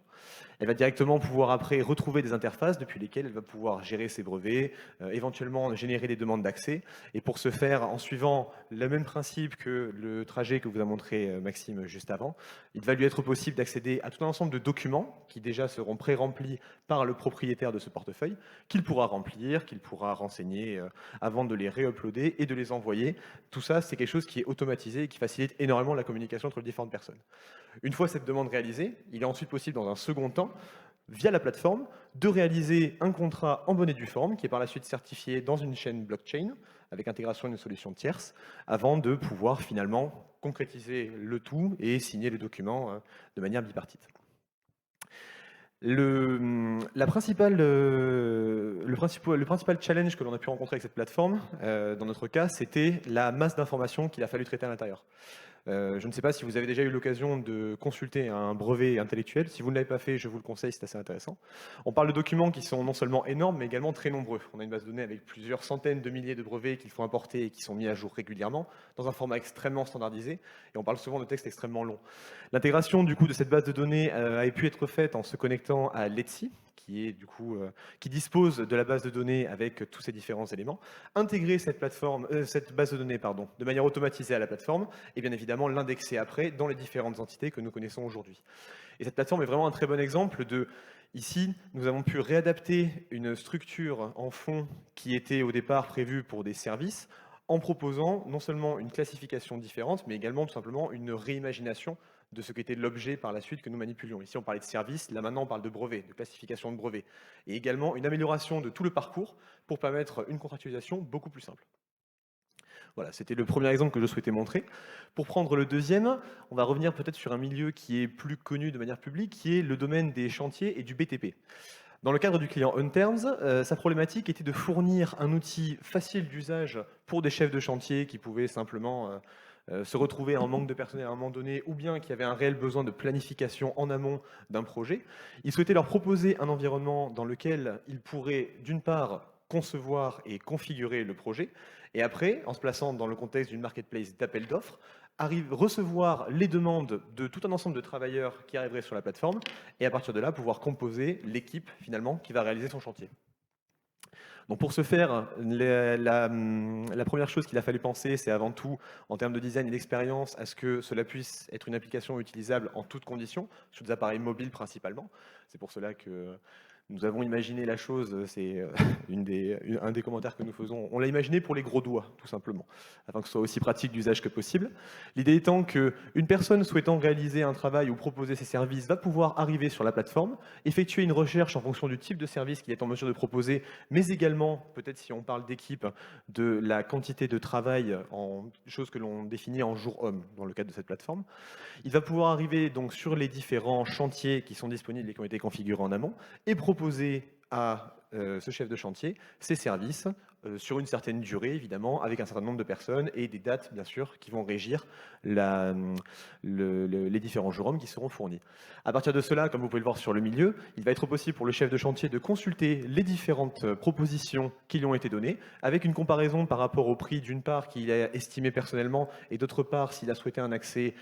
elle va directement pouvoir après retrouver des interfaces depuis lesquelles elle va pouvoir gérer ses brevets, éventuellement générer des demandes d'accès. Et pour ce faire, en suivant le même principe que le trajet que vous a montré Maxime juste avant, il va lui être possible d'accéder à tout un ensemble de documents qui déjà seront pré-remplis par le propriétaire de ce portefeuille, qu'il pourra remplir, qu'il pourra renseigner avant de les réuploader et de les envoyer. Tout ça, c'est quelque chose qui est automatisé et qui facilite énormément la communication entre les différentes personnes. Une fois cette demande réalisée, il est ensuite possible, dans un second temps, via la plateforme, de réaliser un contrat en bonne et due forme, qui est par la suite certifié dans une chaîne blockchain, avec intégration d'une solution tierce, avant de pouvoir finalement concrétiser le tout et signer le document de manière bipartite. Le principal challenge que l'on a pu rencontrer avec cette plateforme, dans notre cas, c'était la masse d'informations qu'il a fallu traiter à l'intérieur. Je ne sais pas si vous avez déjà eu l'occasion de consulter un brevet intellectuel. Si vous ne l'avez pas fait, je vous le conseille, c'est assez intéressant. On parle de documents qui sont non seulement énormes, mais également très nombreux. On a une base de données avec plusieurs centaines de milliers de brevets qu'il faut importer et qui sont mis à jour régulièrement, dans un format extrêmement standardisé. Et on parle souvent de textes extrêmement longs. L'intégration du coup de cette base de données a pu être faite en se connectant à l'Etsy, qui dispose de la base de données avec tous ces différents éléments, intégrer cette base de données de manière automatisée à la plateforme et bien évidemment l'indexer après dans les différentes entités que nous connaissons aujourd'hui. Et cette plateforme est vraiment un très bon exemple de... Ici, nous avons pu réadapter une structure en fond qui était au départ prévue pour des services en proposant non seulement une classification différente, mais également tout simplement une réimagination de ce qu'était l'objet par la suite que nous manipulions. Ici, on parlait de services, là maintenant on parle de brevets, de classification de brevets, et également une amélioration de tout le parcours pour permettre une contractualisation beaucoup plus simple. Voilà, c'était le premier exemple que je souhaitais montrer. Pour prendre le deuxième, on va revenir peut-être sur un milieu qui est plus connu de manière publique, qui est le domaine des chantiers et du BTP. Dans le cadre du client UnTerms, sa problématique était de fournir un outil facile d'usage pour des chefs de chantier qui pouvaient simplement se retrouver en manque de personnel à un moment donné, ou bien qui avaient un réel besoin de planification en amont d'un projet. Il souhaitait leur proposer un environnement dans lequel ils pourraient, d'une part, concevoir et configurer le projet, et après, en se plaçant dans le contexte d'une marketplace d'appel d'offres, recevoir les demandes de tout un ensemble de travailleurs qui arriveraient sur la plateforme, et à partir de là, pouvoir composer l'équipe, finalement, qui va réaliser son chantier. Donc pour ce faire, la première chose qu'il a fallu penser, c'est avant tout, en termes de design et d'expérience, à ce que cela puisse être une application utilisable en toutes conditions, sur des appareils mobiles principalement. C'est pour cela que nous avons imaginé la chose, c'est un des commentaires que nous faisons. On l'a imaginé pour les gros doigts, tout simplement, afin que ce soit aussi pratique d'usage que possible. L'idée étant qu'une personne souhaitant réaliser un travail ou proposer ses services va pouvoir arriver sur la plateforme, effectuer une recherche en fonction du type de service qu'il est en mesure de proposer, mais également, peut-être si on parle d'équipe, de la quantité de travail, en chose que l'on définit en jour homme dans le cadre de cette plateforme. Il va pouvoir arriver donc sur les différents chantiers qui sont disponibles et qui ont été configurés en amont et proposer à ce chef de chantier ses services sur une certaine durée, évidemment, avec un certain nombre de personnes et des dates, bien sûr, qui vont régir les différents jours hommes qui seront fournis. À partir de cela, comme vous pouvez le voir sur le milieu, il va être possible pour le chef de chantier de consulter les différentes propositions qui lui ont été données, avec une comparaison par rapport au prix, d'une part, qu'il a estimé personnellement, et d'autre part, s'il a souhaité un accès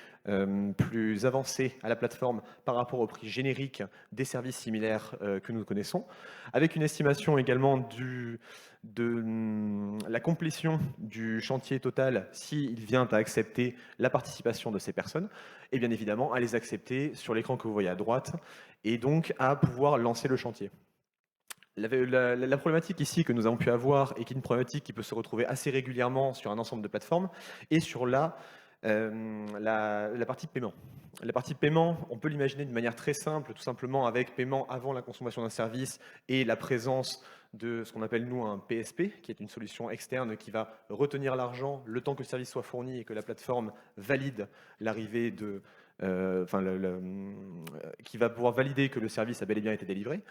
plus avancé à la plateforme par rapport au prix générique des services similaires que nous connaissons, avec une estimation également de la complétion du chantier total s'il vient à accepter la participation de ces personnes, et bien évidemment à les accepter sur l'écran que vous voyez à droite, et donc à pouvoir lancer le chantier. La problématique ici que nous avons pu avoir, et qui est une problématique qui peut se retrouver assez régulièrement sur un ensemble de plateformes, est sur la partie paiement. La partie paiement, on peut l'imaginer d'une manière très simple, tout simplement avec paiement avant la consommation d'un service et la présence de ce qu'on appelle nous un PSP, qui est une solution externe qui va retenir l'argent le temps que le service soit fourni et que la plateforme valide l'arrivée de... qui va pouvoir valider que le service a bel et bien été délivré.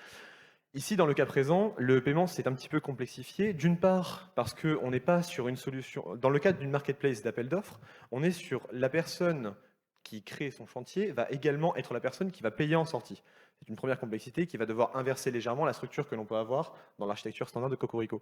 Ici, dans le cas présent, le paiement s'est un petit peu complexifié. D'une part, parce qu'on n'est pas sur une solution... Dans le cadre d'une marketplace d'appel d'offres, on est sur la personne qui crée son chantier va également être la personne qui va payer en sortie. C'est une première complexité qui va devoir inverser légèrement la structure que l'on peut avoir dans l'architecture standard de Cocorico.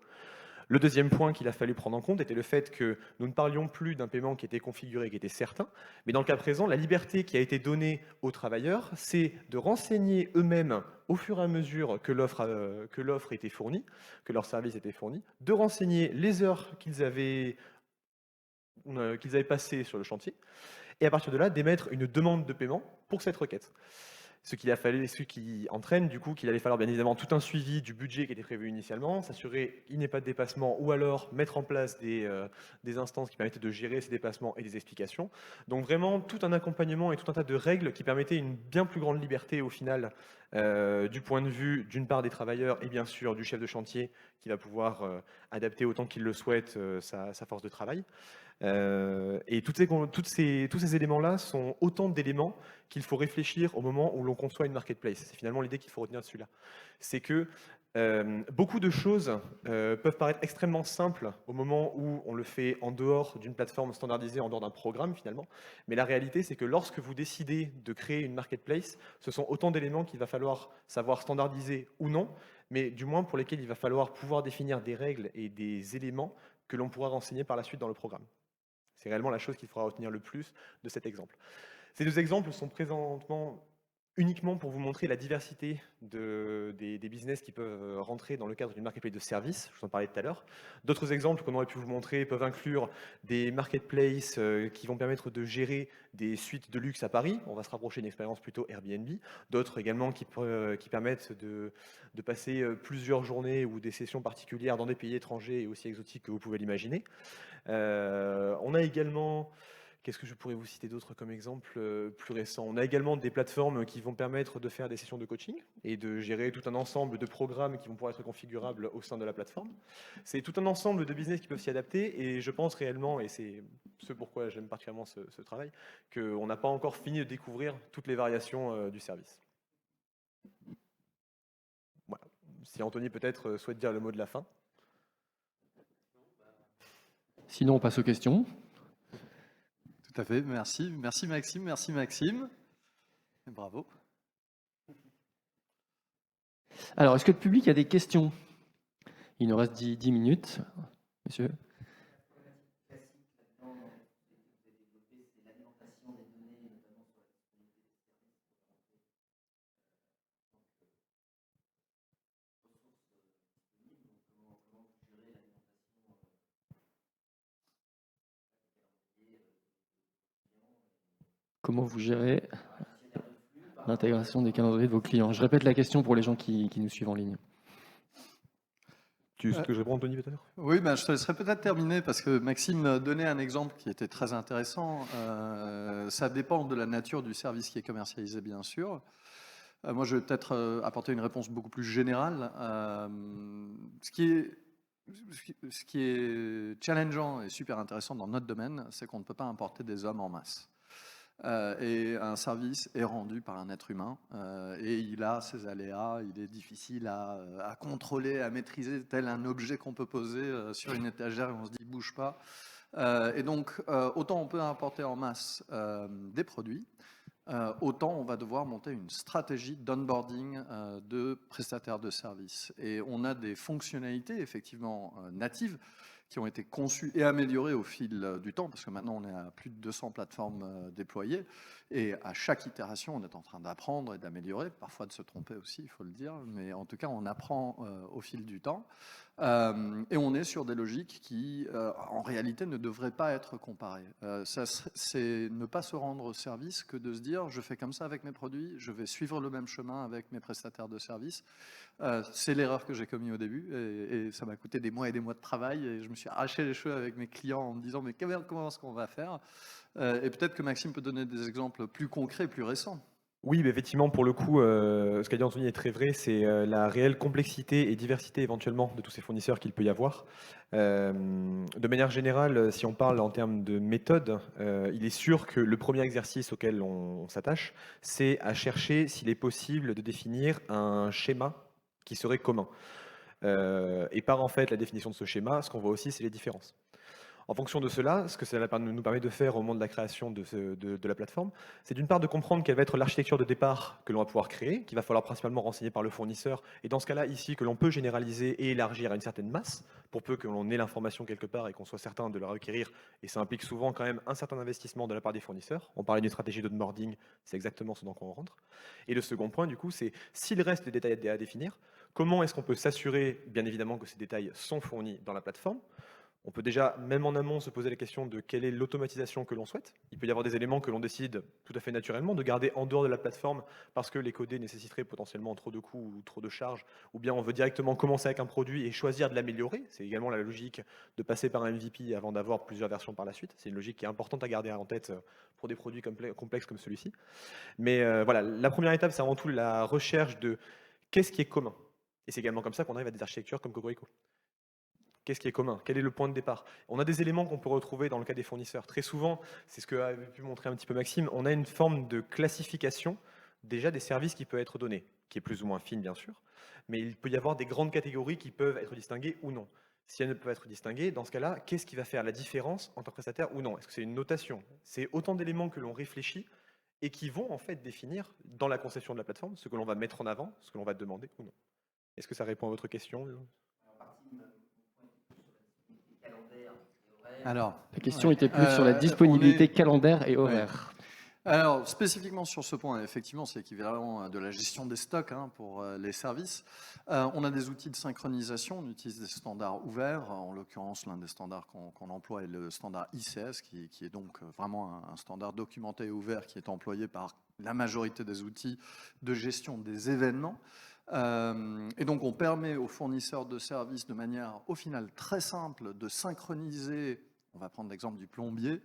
Le deuxième point qu'il a fallu prendre en compte était le fait que nous ne parlions plus d'un paiement qui était configuré, qui était certain, mais dans le cas présent, la liberté qui a été donnée aux travailleurs, c'est de renseigner eux-mêmes au fur et à mesure que l'offre était fournie, que leur service était fourni, de renseigner les heures qu'ils avaient passées sur le chantier, et à partir de là, d'émettre une demande de paiement pour cette requête. Ce qui entraîne du coup qu'il allait falloir bien évidemment tout un suivi du budget qui était prévu initialement, s'assurer qu'il n'y ait pas de dépassement ou alors mettre en place des instances qui permettaient de gérer ces dépassements et des explications. Donc vraiment tout un accompagnement et tout un tas de règles qui permettaient une bien plus grande liberté au final du point de vue d'une part des travailleurs et bien sûr du chef de chantier qui va pouvoir adapter autant qu'il le souhaite sa force de travail. Et tous ces éléments-là sont autant d'éléments qu'il faut réfléchir au moment où l'on conçoit une marketplace. C'est finalement l'idée qu'il faut retenir de celui-là. C'est que beaucoup de choses peuvent paraître extrêmement simples au moment où on le fait en dehors d'une plateforme standardisée, en dehors d'un programme finalement. Mais la réalité, c'est que lorsque vous décidez de créer une marketplace, ce sont autant d'éléments qu'il va falloir savoir standardiser ou non, mais du moins pour lesquels il va falloir pouvoir définir des règles et des éléments que l'on pourra renseigner par la suite dans le programme. C'est réellement la chose qu'il faudra retenir le plus de cet exemple. Ces deux exemples sont présentement uniquement pour vous montrer la diversité des business qui peuvent rentrer dans le cadre d'une marketplace de services, je vous en parlais tout à l'heure. D'autres exemples qu'on aurait pu vous montrer peuvent inclure des marketplaces qui vont permettre de gérer des suites de luxe à Paris, on va se rapprocher d'une expérience plutôt Airbnb. D'autres également qui permettent de passer plusieurs journées ou des sessions particulières dans des pays étrangers et aussi exotiques que vous pouvez l'imaginer. On a également... Qu'est-ce que je pourrais vous citer d'autres comme exemple plus récent? On a également des plateformes qui vont permettre de faire des sessions de coaching et de gérer tout un ensemble de programmes qui vont pouvoir être configurables au sein de la plateforme. C'est tout un ensemble de business qui peuvent s'y adapter et je pense réellement, et c'est ce pourquoi j'aime particulièrement ce travail, qu'on n'a pas encore fini de découvrir toutes les variations du service. Voilà. Si Anthony peut-être souhaite dire le mot de la fin. Sinon, on passe aux questions. Tout à fait, merci. Merci Maxime, merci Maxime. Et bravo. Alors, est-ce que le public a des questions? Il nous reste 10 minutes. Monsieur? Comment vous gérez l'intégration des calendriers de vos clients? Je répète la question pour les gens qui nous suivent en ligne. Tu veux que je réponde, Anthony, peut-être? Oui, je te laisserai peut-être terminer parce que Maxime donnait un exemple qui était très intéressant. Ça dépend de la nature du service qui est commercialisé, bien sûr. Moi, je vais peut-être apporter une réponse beaucoup plus générale. Ce qui est challengeant et super intéressant dans notre domaine, c'est qu'on ne peut pas importer des hommes en masse. Et un service est rendu par un être humain et il a ses aléas, il est difficile à contrôler, à maîtriser, tel un objet qu'on peut poser sur une étagère et on se dit bouge pas. Et donc autant on peut importer en masse des produits, autant on va devoir monter une stratégie d'onboarding de prestataires de services. Et on a des fonctionnalités effectivement natives qui ont été conçus et améliorés au fil du temps, parce que maintenant on est à plus de 200 plateformes déployées, et à chaque itération on est en train d'apprendre et d'améliorer, parfois de se tromper aussi, il faut le dire, mais en tout cas on apprend au fil du temps, et on est sur des logiques qui en réalité ne devraient pas être comparées. C'est ne pas se rendre service que de se dire je fais comme ça avec mes produits, je vais suivre le même chemin avec mes prestataires de services. C'est l'erreur que j'ai commise au début, et ça m'a coûté des mois et des mois de travail, et je me suis arraché les cheveux avec mes clients en me disant mais comment est-ce qu'on va faire, et peut-être que Maxime peut donner des exemples plus concrets, plus récents. Oui, mais effectivement, pour le coup, ce qu'a dit Anthony est très vrai, c'est la réelle complexité et diversité éventuellement de tous ces fournisseurs qu'il peut y avoir. De manière générale, si on parle en termes de méthode, il est sûr que le premier exercice auquel on s'attache, c'est à chercher s'il est possible de définir un schéma qui serait commun. Et par en fait la définition de ce schéma, ce qu'on voit aussi, c'est les différences. En fonction de cela, ce que cela nous permet de faire au moment de la création de la plateforme, c'est d'une part de comprendre quelle va être l'architecture de départ que l'on va pouvoir créer, qu'il va falloir principalement renseigner par le fournisseur, et dans ce cas-là, ici, que l'on peut généraliser et élargir à une certaine masse, pour peu que l'on ait l'information quelque part et qu'on soit certain de la requérir, et ça implique souvent quand même un certain investissement de la part des fournisseurs. On parlait d'une stratégie d'onboarding, c'est exactement ce dans quoi on rentre. Et le second point, du coup, c'est s'il reste des détails à définir, comment est-ce qu'on peut s'assurer, bien évidemment, que ces détails sont fournis dans la plateforme. On peut déjà, même en amont, se poser la question de quelle est l'automatisation que l'on souhaite. Il peut y avoir des éléments que l'on décide tout à fait naturellement de garder en dehors de la plateforme parce que les coder nécessiterait potentiellement trop de coûts ou trop de charges, ou bien on veut directement commencer avec un produit et choisir de l'améliorer. C'est également la logique de passer par un MVP avant d'avoir plusieurs versions par la suite. C'est une logique qui est importante à garder en tête pour des produits complexes comme celui-ci. Mais voilà, la première étape, c'est avant tout la recherche de qu'est-ce qui est commun. Et c'est également comme ça qu'on arrive à des architectures comme Cocorico. Qu'est-ce qui est commun? Quel est le point de départ? On a des éléments qu'on peut retrouver dans le cas des fournisseurs. Très souvent, c'est ce que avait pu montrer un petit peu Maxime, on a une forme de classification déjà des services qui peuvent être donnés, qui est plus ou moins fine bien sûr, mais il peut y avoir des grandes catégories qui peuvent être distinguées ou non. Si elles ne peuvent être distinguées, dans ce cas-là, qu'est-ce qui va faire la différence entre un prestataire ou non? Est-ce que c'est une notation? C'est autant d'éléments que l'on réfléchit et qui vont en fait définir dans la conception de la plateforme ce que l'on va mettre en avant, ce que l'on va demander ou non. Est-ce que ça répond à votre question? Alors, La question était plus sur la disponibilité calendaire et horaire. Alors, spécifiquement sur ce point, effectivement, c'est équivalent de la gestion des stocks pour les services. On a des outils de synchronisation, on utilise des standards ouverts. En l'occurrence, l'un des standards qu'on emploie est le standard ICS, qui est donc vraiment un standard documenté et ouvert qui est employé par la majorité des outils de gestion des événements. Et donc, on permet aux fournisseurs de services de manière, au final, très simple, de synchroniser. On va prendre l'exemple du plombier.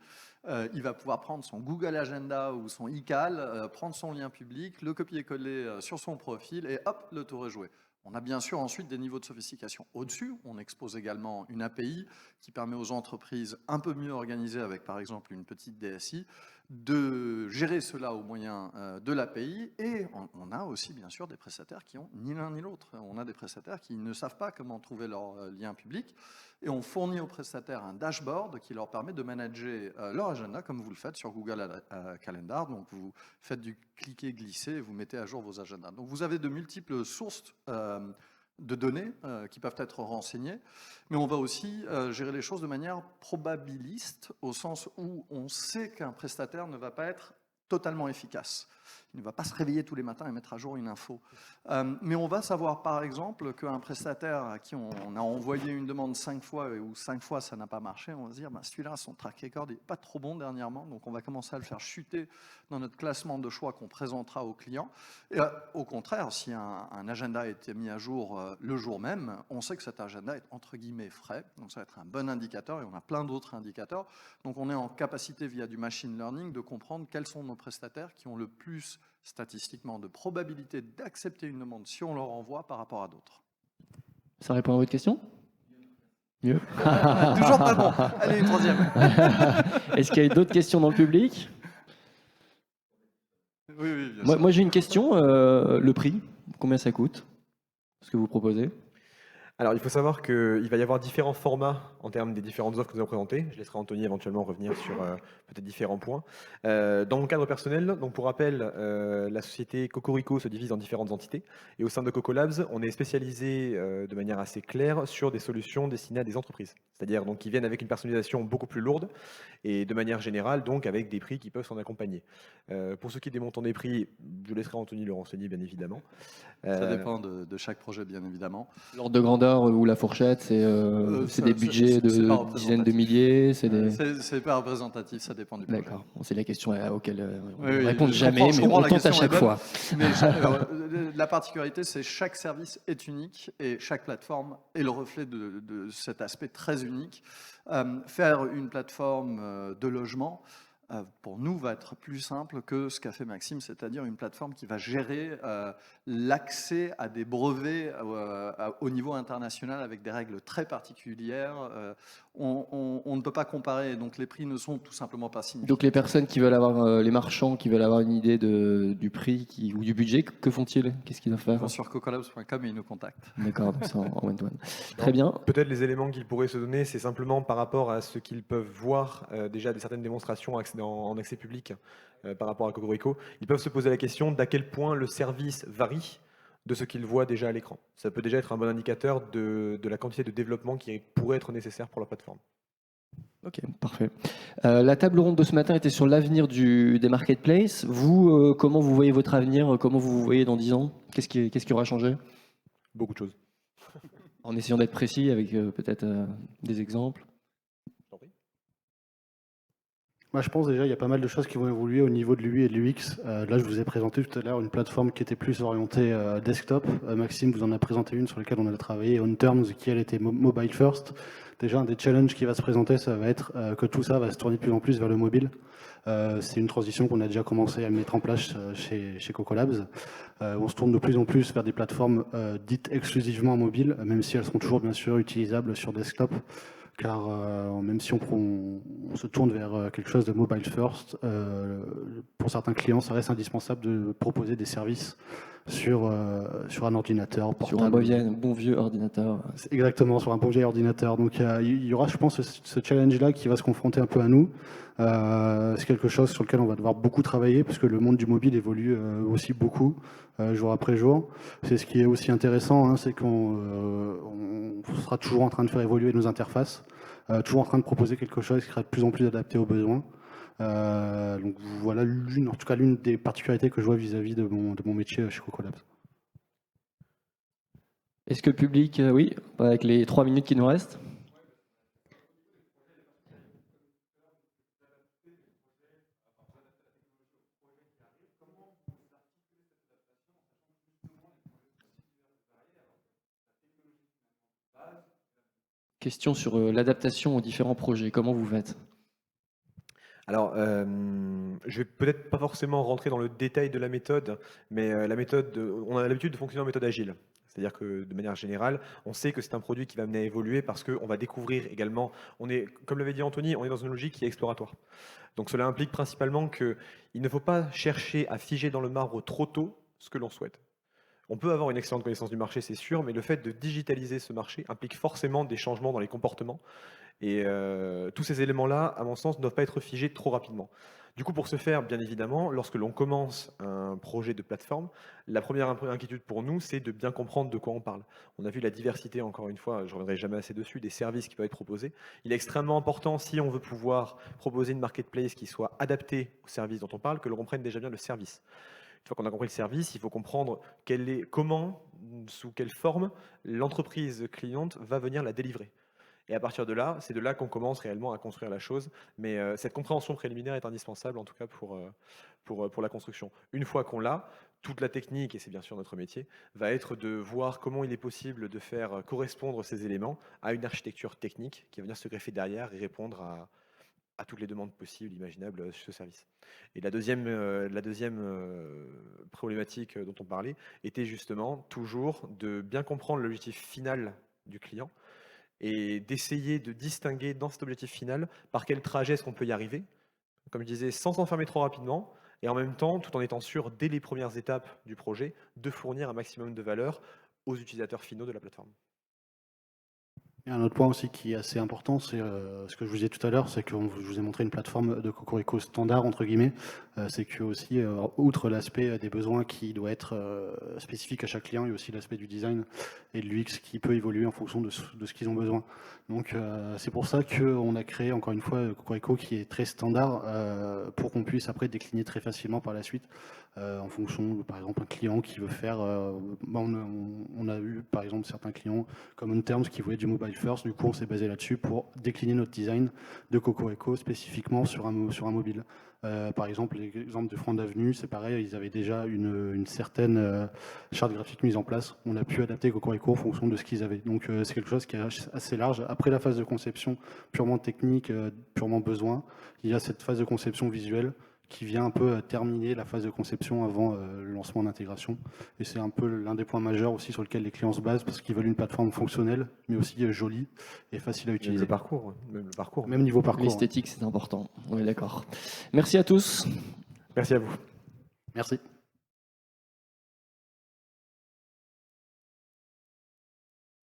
Il va pouvoir prendre son Google Agenda ou son iCal, prendre son lien public, le copier-coller sur son profil et hop, le tour est joué. On a bien sûr ensuite des niveaux de sophistication au-dessus. On expose également une API qui permet aux entreprises un peu mieux organisées avec par exemple une petite DSI de gérer cela au moyen de l'API. Et on a aussi bien sûr des prestataires qui ont ni l'un ni l'autre. On a des prestataires qui ne savent pas comment trouver leur lien public. Et on fournit aux prestataires un dashboard qui leur permet de manager leur agenda comme vous le faites sur Google Calendar. Donc vous faites du cliquer-glisser et vous mettez à jour vos agendas. Donc vous avez de multiples sources de données qui peuvent être renseignées, mais on va aussi gérer les choses de manière probabiliste, au sens où on sait qu'un prestataire ne va pas être totalement efficace. Il ne va pas se réveiller tous les matins et mettre à jour une info. Mais on va savoir par exemple qu'un prestataire à qui on a envoyé une demande 5 fois ou 5 fois ça n'a pas marché, on va se dire celui-là son track record n'est pas trop bon dernièrement, donc on va commencer à le faire chuter dans notre classement de choix qu'on présentera aux clients. Et au contraire, si un agenda a été mis à jour le jour même, on sait que cet agenda est entre guillemets frais, donc ça va être un bon indicateur et on a plein d'autres indicateurs. Donc on est en capacité via du machine learning de comprendre quels sont nos prestataires qui ont le plus statistiquement de probabilité d'accepter une demande si on leur envoie par rapport à d'autres. Ça répond à votre question? Mieux. Toujours pas bon. Allez, une troisième. Est-ce qu'il y a d'autres questions dans le public? Oui, bien sûr. Moi j'ai une question. Le prix, combien ça coûte? Ce que vous proposez? Alors, il faut savoir qu'il va y avoir différents formats en termes des différentes offres que nous avons présentées. Je laisserai Anthony éventuellement revenir sur peut-être différents points. Dans mon cadre personnel, donc pour rappel, la société Cocorico se divise en différentes entités. Et au sein de Coco Labs, on est spécialisé de manière assez claire sur des solutions destinées à des entreprises. C'est-à-dire donc qui viennent avec une personnalisation beaucoup plus lourde et de manière générale, donc avec des prix qui peuvent s'en accompagner. Pour ce qui est des montants des prix, je laisserai Anthony le renseigner, bien évidemment. Ça dépend de chaque projet, bien évidemment. L'ordre de grandeur ou la fourchette, c'est des budgets c'est pas de représentatif. dizaines de milliers, c'est des... C'est pas représentatif, ça dépend du projet. D'accord. Bon, c'est la question auquel on Oui, ne répond je jamais, comprends, je mais comprends, on la tente à question est chaque bonne. fois. Mais la particularité, c'est que chaque service est unique et chaque plateforme est le reflet de cet aspect très unique. Faire une plateforme de logement, pour nous, va être plus simple que ce qu'a fait Maxime, c'est-à-dire une plateforme qui va gérer l'accès à des brevets au niveau international avec des règles très particulières. On ne peut pas comparer, donc les prix ne sont tout simplement pas significatifs. Donc les personnes qui veulent avoir, les marchands qui veulent avoir une idée du prix ou du budget, que font-ils? Qu'est-ce qu'ils doivent Ils faire? vont sur cocolabs.com et ils nous contactent. D'accord, donc c'est en one-to-one. Très bien. Peut-être les éléments qu'ils pourraient se donner, c'est simplement par rapport à ce qu'ils peuvent voir déjà de certaines démonstrations en accès public par rapport à Cocorico. Ils peuvent se poser la question d'à quel point le service varie de ce qu'ils voient déjà à l'écran. Ça peut déjà être un bon indicateur de la quantité de développement qui pourrait être nécessaire pour la plateforme. Ok, parfait. La table ronde de ce matin était sur l'avenir des marketplaces. Vous, comment vous voyez votre avenir? Comment vous vous voyez dans 10 ans? Qu'est-ce qui aura changé? Beaucoup de choses. En essayant d'être précis avec peut-être des exemples. Moi, je pense déjà il y a pas mal de choses qui vont évoluer au niveau de l'UI et de l'UX. Là, je vous ai présenté tout à l'heure une plateforme qui était plus orientée desktop. Maxime vous en a présenté une sur laquelle on a travaillé, On Terms, qui elle était mobile first. Déjà, un des challenges qui va se présenter, ça va être que tout ça va se tourner de plus en plus vers le mobile. C'est une transition qu'on a déjà commencé à mettre en place chez Coco Labs. On se tourne de plus en plus vers des plateformes dites exclusivement mobile, même si elles seront toujours bien sûr utilisables sur desktop. Car même si on se tourne vers quelque chose de mobile first, pour certains clients, ça reste indispensable de proposer des services sur un ordinateur portable. Sur un bon vieux ordinateur. Exactement, sur un bon vieil ordinateur. Donc il y aura, je pense, ce challenge-là qui va se confronter un peu à nous. C'est quelque chose sur lequel on va devoir beaucoup travailler, parce que le monde du mobile évolue aussi beaucoup, jour après jour. C'est ce qui est aussi intéressant, hein, c'est qu'on sera toujours en train de faire évoluer nos interfaces, toujours en train de proposer quelque chose qui sera de plus en plus adapté aux besoins. Donc voilà en tout cas l'une des particularités que je vois vis-à-vis de mon métier chez Coco Labs. Est-ce que le public, oui, avec les 3 minutes qui nous restent? Question sur l'adaptation aux différents projets. Comment vous faites? Alors, je vais peut-être pas forcément rentrer dans le détail de la méthode, mais la méthode, on a l'habitude de fonctionner en méthode agile. C'est-à-dire que de manière générale, on sait que c'est un produit qui va amener à évoluer parce qu'on va découvrir également, comme l'avait dit Anthony, on est dans une logique qui est exploratoire. Donc cela implique principalement qu'il ne faut pas chercher à figer dans le marbre trop tôt ce que l'on souhaite. On peut avoir une excellente connaissance du marché, c'est sûr, mais le fait de digitaliser ce marché implique forcément des changements dans les comportements. Et tous ces éléments-là, à mon sens, ne doivent pas être figés trop rapidement. Du coup, pour ce faire, bien évidemment, lorsque l'on commence un projet de plateforme, la première inquiétude pour nous, c'est de bien comprendre de quoi on parle. On a vu la diversité, encore une fois, je ne reviendrai jamais assez dessus, des services qui peuvent être proposés. Il est extrêmement important, si on veut pouvoir proposer une marketplace qui soit adaptée au service dont on parle, que l'on comprenne déjà bien le service. Une fois qu'on a compris le service, il faut comprendre comment, sous quelle forme l'entreprise cliente va venir la délivrer. Et à partir de là, c'est de là qu'on commence réellement à construire la chose. Mais cette compréhension préliminaire est indispensable, en tout cas pour la construction. Une fois qu'on l'a, toute la technique, et c'est bien sûr notre métier, va être de voir comment il est possible de faire correspondre ces éléments à une architecture technique qui va venir se greffer derrière et répondre à toutes les demandes possibles, imaginables sur ce service. Et la deuxième problématique dont on parlait était justement toujours de bien comprendre l'objectif final du client et d'essayer de distinguer dans cet objectif final par quel trajet est-ce qu'on peut y arriver, comme je disais, sans s'enfermer trop rapidement, et en même temps, tout en étant sûr, dès les premières étapes du projet, de fournir un maximum de valeur aux utilisateurs finaux de la plateforme. Et un autre point aussi qui est assez important, c'est ce que je vous disais tout à l'heure, c'est que je vous ai montré une plateforme de Cocorico standard, entre guillemets. C'est que aussi, outre l'aspect des besoins qui doit être spécifique à chaque client, il y a aussi l'aspect du design et de l'UX qui peut évoluer en fonction de ce qu'ils ont besoin. Donc c'est pour ça qu'on a créé, encore une fois, Cocorico qui est très standard pour qu'on puisse après décliner très facilement par la suite en fonction, par exemple, un client qui veut faire... on a eu, par exemple, certains clients comme OnTerms qui voulaient du mobile first. Du coup, on s'est basé là-dessus pour décliner notre design de Cocorico spécifiquement sur un mobile. Par exemple, l'exemple de Front Avenue, c'est pareil, ils avaient déjà une certaine charte graphique mise en place. On a pu adapter Cocorico en fonction de ce qu'ils avaient. Donc, c'est quelque chose qui est assez large. Après la phase de conception purement technique, purement besoin, il y a cette phase de conception visuelle qui vient un peu terminer la phase de conception avant le lancement d'intégration. Et c'est un peu l'un des points majeurs aussi sur lequel les clients se basent, parce qu'ils veulent une plateforme fonctionnelle, mais aussi jolie et facile à utiliser. Le parcours, même le parcours. Même niveau parcours. L'esthétique, c'est important. On est d'accord. Merci à tous. Merci à vous. Merci.